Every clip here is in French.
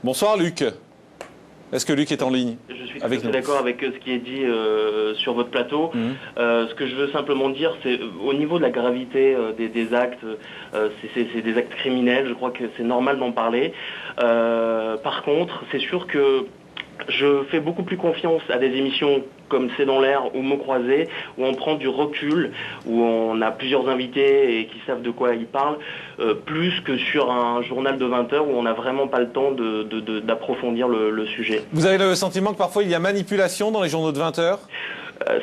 Bonsoir Luc. Est-ce que Luc est en ligne? Je suis tout à fait d'accord avec ce qui est dit sur votre plateau. Ce que je veux simplement dire, c'est au niveau de la gravité des actes, c'est des actes criminels, je crois que c'est normal d'en parler. Par contre, c'est sûr que je fais beaucoup plus confiance à des émissions comme C'est dans l'air ou Mots croisés, où on prend du recul, où on a plusieurs invités et qui savent de quoi ils parlent, plus que sur un journal de 20 heures où on n'a vraiment pas le temps d'approfondir le sujet. Vous avez le sentiment que parfois il y a manipulation dans les journaux de 20 heures?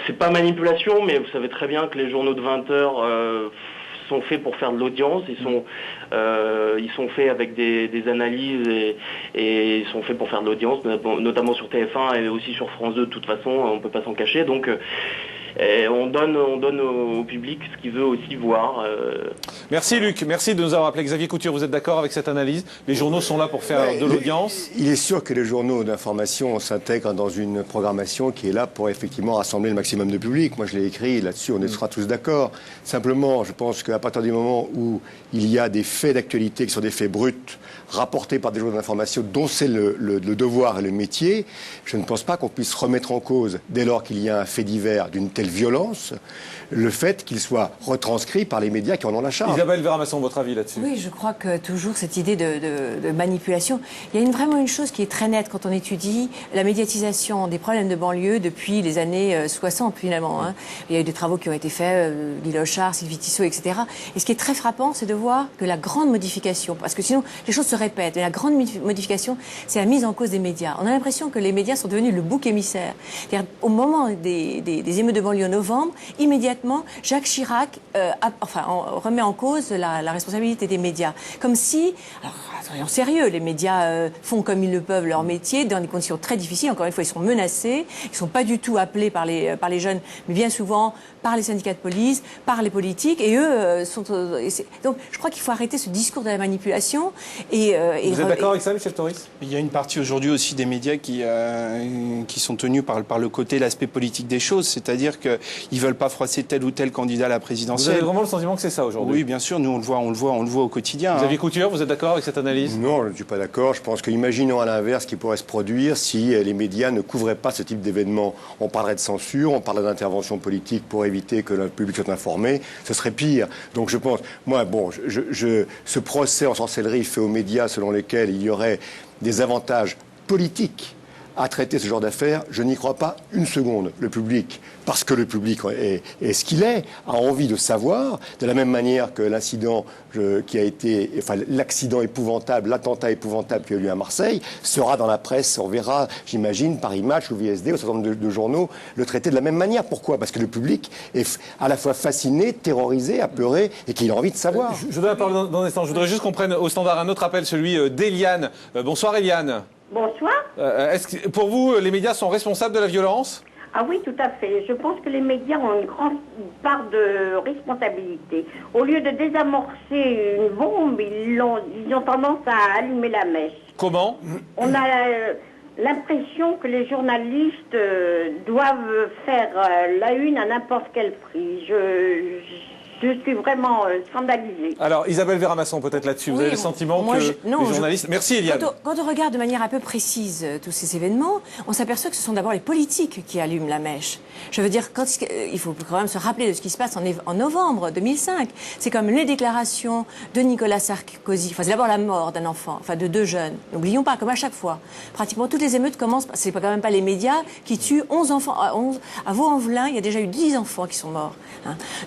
C'est pas manipulation, mais vous savez très bien que les journaux de 20 heures sont faits pour faire de l'audience, ils sont faits avec des analyses et ils sont faits pour faire de l'audience, notamment sur TF1 et aussi sur France 2, de toute façon, on ne peut pas s'en cacher. Donc on donne au public ce qu'il veut aussi voir. Merci Luc, merci de nous avoir appelé. Xavier Couture, vous êtes d'accord avec cette analyse? Les journaux sont là pour faire de l'audience. Il est sûr que les journaux d'information s'intègrent dans une programmation qui est là pour effectivement rassembler le maximum de public. Moi je l'ai écrit, là-dessus on sera tous d'accord. Simplement, je pense qu'à partir du moment où il y a des faits d'actualité qui sont des faits bruts, rapportés par des journaux d'information dont c'est le devoir et le métier, je ne pense pas qu'on puisse remettre en cause, dès lors qu'il y a un fait divers d'une telle violence, le fait qu'il soit retranscrit par les médias qui en ont la charge. Isabelle Vermasson, votre avis là-dessus? Oui, je crois que toujours cette idée de manipulation, il y a vraiment une chose qui est très nette quand on étudie la médiatisation des problèmes de banlieue depuis les années 60 finalement. Il y a eu des travaux qui ont été faits, Guy Lochard, Sylvie Tissot, etc. Et ce qui est très frappant, c'est de voir que la grande modification, parce que sinon les choses se répètent, mais la grande modification, c'est la mise en cause des médias. On a l'impression que les médias sont devenus le bouc émissaire. C'est-à-dire, au moment des émeutes de banlieue en novembre, immédiatement, Jacques Chirac remet en cause la responsabilité des médias. Comme si, alors soyons sérieux, les médias font comme ils le peuvent leur métier, dans des conditions très difficiles. Encore une fois, ils sont menacés, ils ne sont pas du tout appelés par les jeunes, mais bien souvent par les syndicats de police, par les politiques, et eux sont... donc, je crois qu'il faut arrêter ce discours de la manipulation. Vous êtes d'accord avec ça, Michel Toris? Il y a une partie aujourd'hui aussi des médias qui sont tenus par le côté, l'aspect politique des choses, c'est-à-dire qu'ils ne veulent pas froisser tel ou tel candidat à la présidentielle. Vous avez vraiment le sentiment que c'est ça aujourd'hui? Oui, bien sûr, nous on le voit au quotidien. Xavier Couture, vous êtes d'accord avec cette analyse? Non, je ne suis pas d'accord. Je pense qu'imaginons à l'inverse ce qui pourrait se produire si les médias ne couvraient pas ce type d'événement. On parlerait de censure, on parlerait d'intervention politique pour éviter que le public soit informé. Ce serait pire. Donc je pense, ce procès en sorcellerie fait aux médias selon lesquels il y aurait des avantages politiques à traiter ce genre d'affaires, je n'y crois pas une seconde. Le public, parce que le public est ce qu'il est, a envie de savoir, de la même manière que l'incident l'accident épouvantable, l'attentat épouvantable qui a eu lieu à Marseille, sera dans la presse, on verra, j'imagine, Paris Match ou VSD, ou un certain nombre de journaux, le traiter de la même manière. Pourquoi? Parce que le public est à la fois fasciné, terrorisé, apeuré, et qu'il a envie de savoir. Je donne la parole dans un instant. Je voudrais juste qu'on prenne au standard un autre appel, celui d'Eliane. Bonsoir Eliane. Bonsoir. Est-ce que, pour vous, les médias sont responsables de la violence? Ah oui, tout à fait. Je pense que les médias ont une grande part de responsabilité. Au lieu de désamorcer une bombe, ils ont tendance à allumer la mèche. Comment? On a l'impression que les journalistes doivent faire la une à n'importe quel prix. Je suis vraiment scandalisée. Alors, Isabelle Vermasson, peut-être là-dessus. Vous avez le sentiment que les journalistes... Merci, Eliane. Quand on regarde de manière un peu précise tous ces événements, on s'aperçoit que ce sont d'abord les politiques qui allument la mèche. Je veux dire, il faut quand même se rappeler de ce qui se passe en novembre 2005. C'est comme les déclarations de Nicolas Sarkozy. Enfin, c'est d'abord la mort d'un enfant, enfin de 2 jeunes. N'oublions pas, comme à chaque fois, pratiquement toutes les émeutes commencent... C'est quand même pas les médias qui tuent 11 enfants. À Vaux-en-Velin, il y a déjà eu 10 enfants qui sont morts.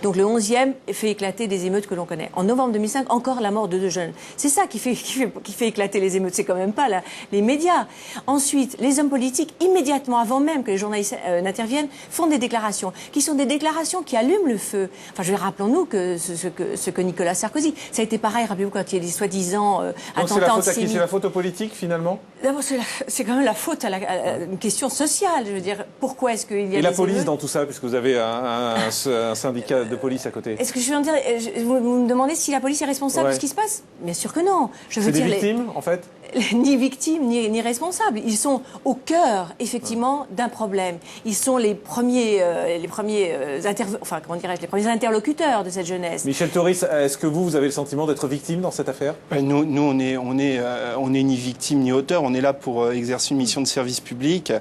Donc le 11e fait éclater des émeutes que l'on connaît. En novembre 2005, encore la mort de 2 jeunes. C'est ça qui fait éclater les émeutes. C'est quand même pas les médias. Ensuite, les hommes politiques, immédiatement avant même que les journalistes n'interviennent, font des déclarations qui sont des déclarations qui allument le feu. Enfin, rappelons-nous que ce que Nicolas Sarkozy, ça a été pareil. Rappelez-vous quand il y a des soi-disant attentats antisémites. C'est la faute aux politiques finalement? D'abord, c'est quand même la faute à une question sociale. Je veux dire, pourquoi est-ce qu'il y a Et la des police émeutes dans tout ça, puisque vous avez un syndicat de police à côté? Est-ce que je veux dire, vous me demandez si la police est responsable de ce qui se passe? Bien sûr que non. C'est des victimes, en fait? ni victimes ni responsables. Ils sont au cœur, effectivement, d'un problème. Ils sont les premiers interlocuteurs de cette jeunesse. Michel Tauris, est-ce que vous avez le sentiment d'être victime dans cette affaire? Nous, on est ni victime ni auteur. On est là pour exercer une mission de service public.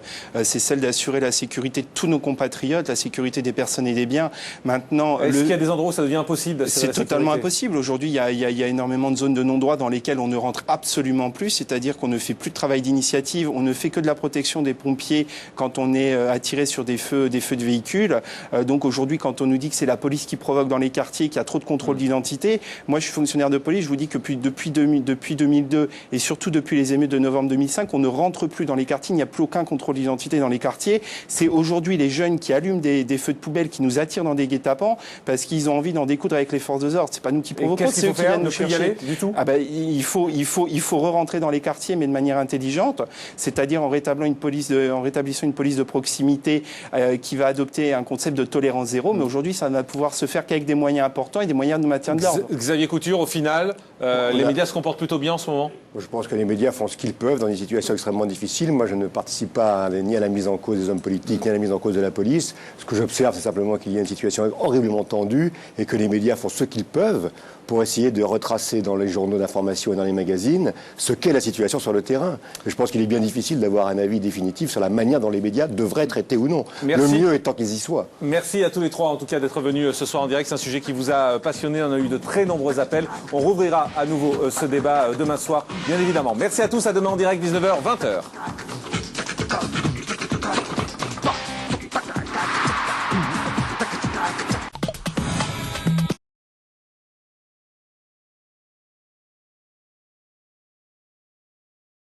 C'est celle d'assurer la sécurité de tous nos compatriotes, la sécurité des personnes et des biens. Maintenant, est-ce qu'il y a des endroits où ça devient impossible? C'est totalement impossible. Aujourd'hui, il y a énormément de zones de non-droit dans lesquelles on ne rentre absolument plus. C'est-à-dire qu'on ne fait plus de travail d'initiative. On ne fait que de la protection des pompiers quand on est attiré sur des feux de véhicules. Donc aujourd'hui, quand on nous dit que c'est la police qui provoque dans les quartiers, qu'il y a trop de contrôle d'identité, moi je suis fonctionnaire de police, je vous dis que depuis 2002 et surtout depuis les émeutes de novembre 2005, on ne rentre plus dans les quartiers, il n'y a plus aucun contrôle d'identité dans les quartiers. C'est aujourd'hui les jeunes qui allument des feux de poubelle qui nous attirent dans des guet-apens parce qu'ils ont envie d'en découdre avec les forces de l'ordre. C'est pas nous qui provoquons, c'est eux qui viennent nous chercher. Y aller, du tout. Il faut re-rentrer dans les quartiers, mais de manière intelligente, c'est-à-dire en rétablissant une police de proximité qui va adopter un concept de tolérance zéro. Mais aujourd'hui, ça ne va pouvoir se faire qu'avec des moyens importants et des moyens de maintien de l'ordre. Xavier Couture, au final, les médias se comportent plutôt bien en ce moment? Je pense que les médias font ce qu'ils peuvent dans des situations extrêmement difficiles. Moi, je ne participe pas ni à la mise en cause des hommes politiques, ni à la mise en cause de la police. Ce que j'observe, c'est simplement qu'il y a une situation horriblement tendue et que les médias font ce qu'ils peuvent pour essayer de retracer dans les journaux d'information et dans les magazines ce qu'est la situation sur le terrain. Et je pense qu'il est bien difficile d'avoir un avis définitif sur la manière dont les médias devraient traités ou non. Merci. Le mieux étant qu'ils y soient. Merci à tous les trois, en tout cas, d'être venus ce soir en direct. C'est un sujet qui vous a passionné. On a eu de très nombreux appels. On rouvrira à nouveau ce débat demain soir, bien évidemment. Merci à tous. À demain en direct, 19h, 20h.